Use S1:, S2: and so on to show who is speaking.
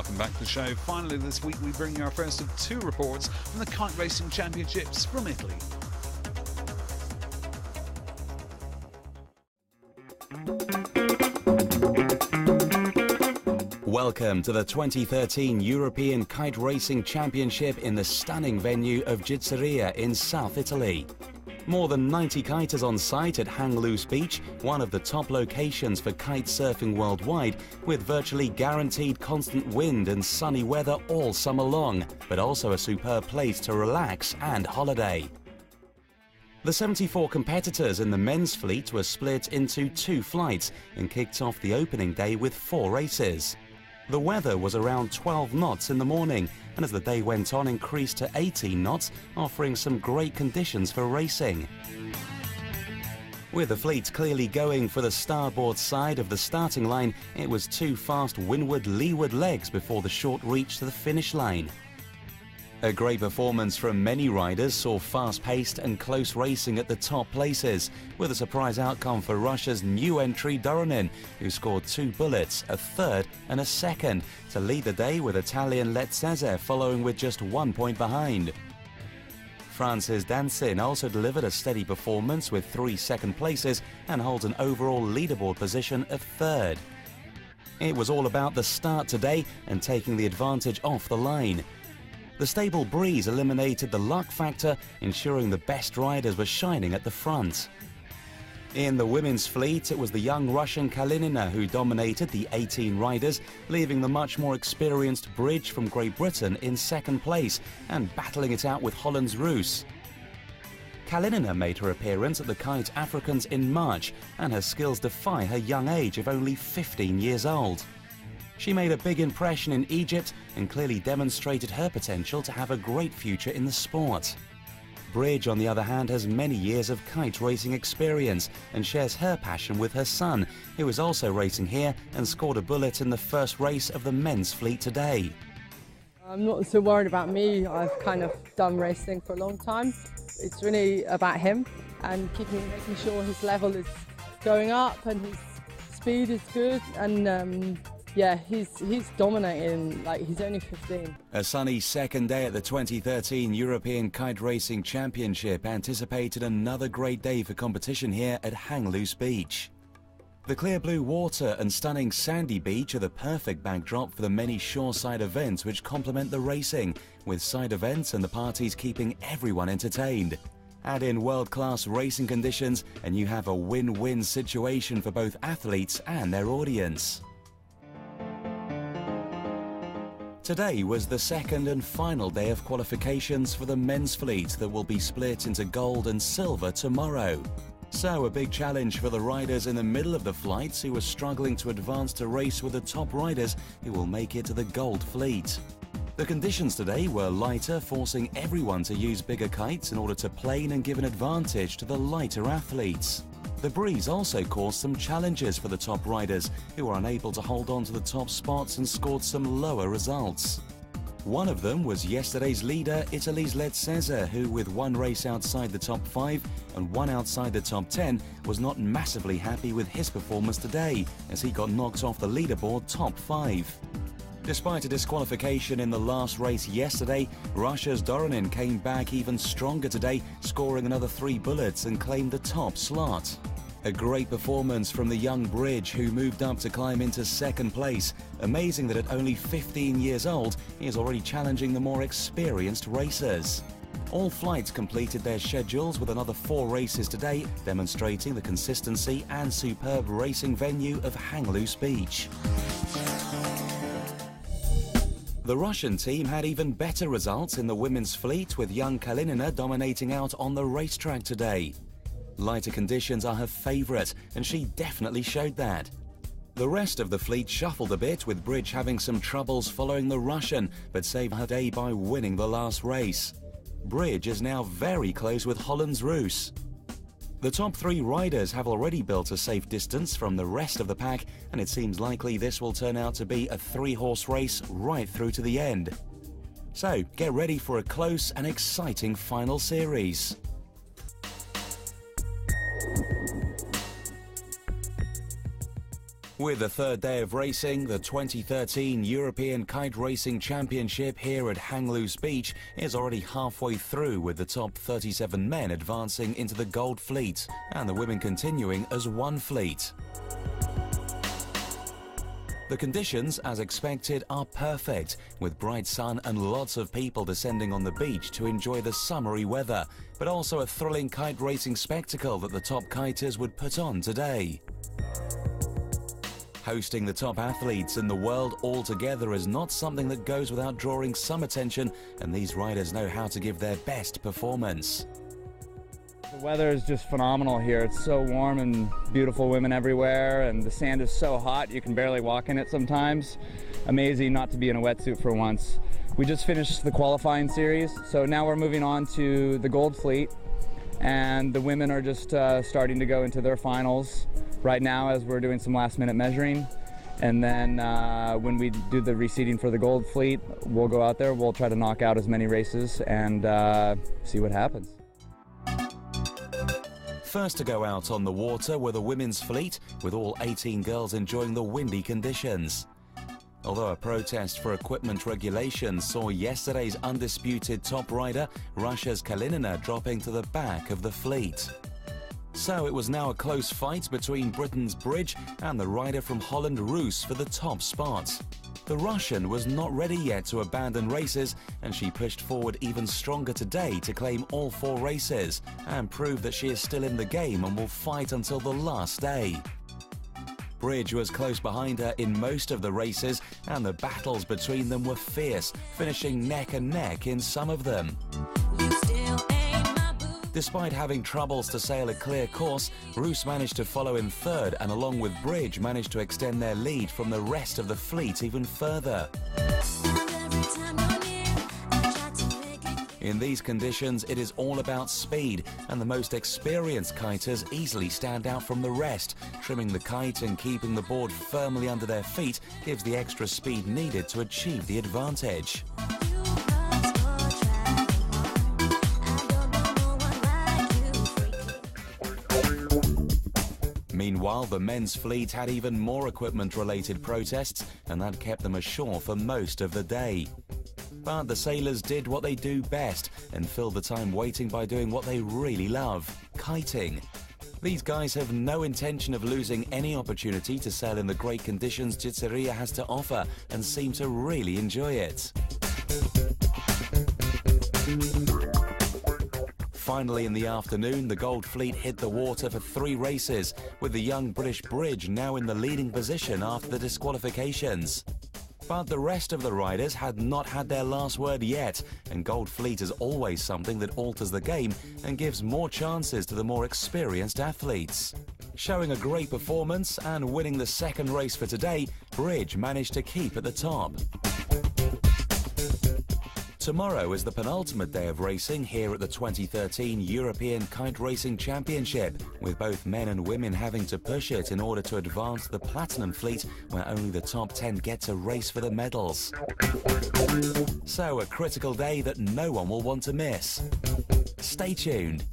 S1: Welcome back to the show. Finally this week we bring you our first of two reports from the Kite Racing Championships from Italy.
S2: Welcome to the 2013 European Kite Racing Championship in the stunning venue of Gizzeria in South Italy. More than 90 kiters on site at Roose Beach, one of the top locations for kite surfing worldwide, with virtually guaranteed constant wind and sunny weather all summer long, but also a superb place to relax and holiday. The 74 competitors in the men's fleet were split into two flights and kicked off the opening day with 4 races. The weather was around 12 knots in the morning, and as the day went on increased to 18 knots, offering some great conditions for racing. With the fleet clearly going for the starboard side of the starting line, it was 2 fast windward-leeward legs before the short reach to the finish line. A great performance from many riders saw fast-paced and close racing at the top places, with a surprise outcome for Russia's new entry Doronin, who scored 2 bullets, a third and a second, to lead the day, with Italian Letzese following with just 1 point behind. France's Dansin also delivered a steady performance with 3 second places and holds an overall leaderboard position of third. It was all about the start today and taking the advantage off the line. The stable breeze eliminated the luck factor, ensuring the best riders were shining at the front. In the women's fleet, it was the young Russian Kalinina who dominated the 18 riders, leaving the much more experienced Bridge from Great Britain in second place and battling it out with Holland's Roose. Kalinina made her appearance at the Kite Africans in March, and her skills defy her young age of only 15 years old. She made a big impression in Egypt and clearly demonstrated her potential to have a great future in the sport. Bridge, on the other hand, has many years of kite racing experience and shares her passion with her son, who is also racing here and scored a bullet in the first race of the men's fleet today.
S3: I'm not so worried about me. I've kind of done racing for a long time. It's really about him and making sure his level is going up and his speed is good, and yeah, he's dominating, like he's only 15.
S2: A sunny second day at the 2013 European Kite Racing Championship anticipated another great day for competition here at Roose Beach. The clear blue water and stunning sandy beach are the perfect backdrop for the many shoreside events which complement the racing, with side events and the parties keeping everyone entertained. Add in world-class racing conditions and you have a win-win situation for both athletes and their audience. Today was the second and final day of qualifications for the men's fleet that will be split into gold and silver tomorrow. So a big challenge for the riders in the middle of the flights who are struggling to advance to race with the top riders who will make it to the gold fleet. The conditions today were lighter, forcing everyone to use bigger kites in order to plane and give an advantage to the lighter athletes. The breeze also caused some challenges for the top riders, who were unable to hold on to the top spots and scored some lower results. One of them was yesterday's leader, Italy's Letzese, who with 1 race outside the top 5 and 1 outside the top 10 was not massively happy with his performance today, as he got knocked off the leaderboard top 5. Despite a disqualification in the last race yesterday, Russia's Doronin came back even stronger today, scoring another 3 bullets and claimed the top slot. A great performance from the young Bridge, who moved up to climb into second place. Amazing that at only 15 years old, he is already challenging the more experienced racers. All flights completed their schedules with another 4 races today, demonstrating the consistency and superb racing venue of Roose Beach. The Russian team had even better results in the women's fleet, with young Kalinina dominating out on the racetrack today. Lighter conditions are her favourite, and she definitely showed that. The rest of the fleet shuffled a bit, with Bridge having some troubles following the Russian, but saved her day by winning the last race. Bridge is now very close with Holland's Roose. The top 3 riders have already built a safe distance from the rest of the pack, and it seems likely this will turn out to be a 3-horse race right through to the end. So get ready for a close and exciting final series. With the third day of racing, the 2013 European Kite Racing Championship here at Hang Loose Beach is already halfway through, with the top 37 men advancing into the gold fleet and the women continuing as one fleet. The conditions, as expected, are perfect, with bright sun and lots of people descending on the beach to enjoy the summery weather, but also a thrilling kite racing spectacle that the top kiters would put on today. Hosting the top athletes in the world all together is not something that goes without drawing some attention, and these riders know how to give their best performance.
S4: The weather is just phenomenal here. It's so warm and beautiful women everywhere, and the sand is so hot you can barely walk in it sometimes. Amazing not to be in a wetsuit for once. We just finished the qualifying series, so now we're moving on to the gold fleet, and the women are just starting to go into their finals right now as we're doing some last-minute measuring. And then when we do the reseeding for the gold fleet, we'll go out there, we'll try to knock out as many races and see what happens.
S2: First to go out on the water were the women's fleet, with all 18 girls enjoying the windy conditions. Although a protest for equipment regulations saw yesterday's undisputed top rider, Russia's Kalinina, dropping to the back of the fleet. So it was now a close fight between Britain's Bridge and the rider from Holland, Roose, for the top spot. The Russian was not ready yet to abandon races, and she pushed forward even stronger today to claim all 4 races and prove that she is still in the game and will fight until the last day. Bridge was close behind her in most of the races, and the battles between them were fierce, finishing neck and neck in some of them. Despite having troubles to sail a clear course, Roose managed to follow in third, and along with Bridge managed to extend their lead from the rest of the fleet even further. In these conditions, it is all about speed, and the most experienced kiters easily stand out from the rest. Trimming the kite and keeping the board firmly under their feet gives the extra speed needed to achieve the advantage. Meanwhile, the men's fleet had even more equipment-related protests, and that kept them ashore for most of the day. But the sailors did what they do best and filled the time waiting by doing what they really love: kiting. These guys have no intention of losing any opportunity to sail in the great conditions Gizzeria has to offer, and seem to really enjoy it. Finally, in the afternoon, the gold fleet hit the water for 3 races, with the young British Bridge now in the leading position after the disqualifications. But the rest of the riders had not had their last word yet, and gold fleet is always something that alters the game and gives more chances to the more experienced athletes. Showing a great performance and winning the second race for today, Bridge managed to keep at the top. Tomorrow is the penultimate day of racing here at the 2013 European Kite Racing Championship, with both men and women having to push it in order to advance to the Platinum Fleet, where only the top 10 get to race for the medals. So a critical day that no one will want to miss. Stay tuned.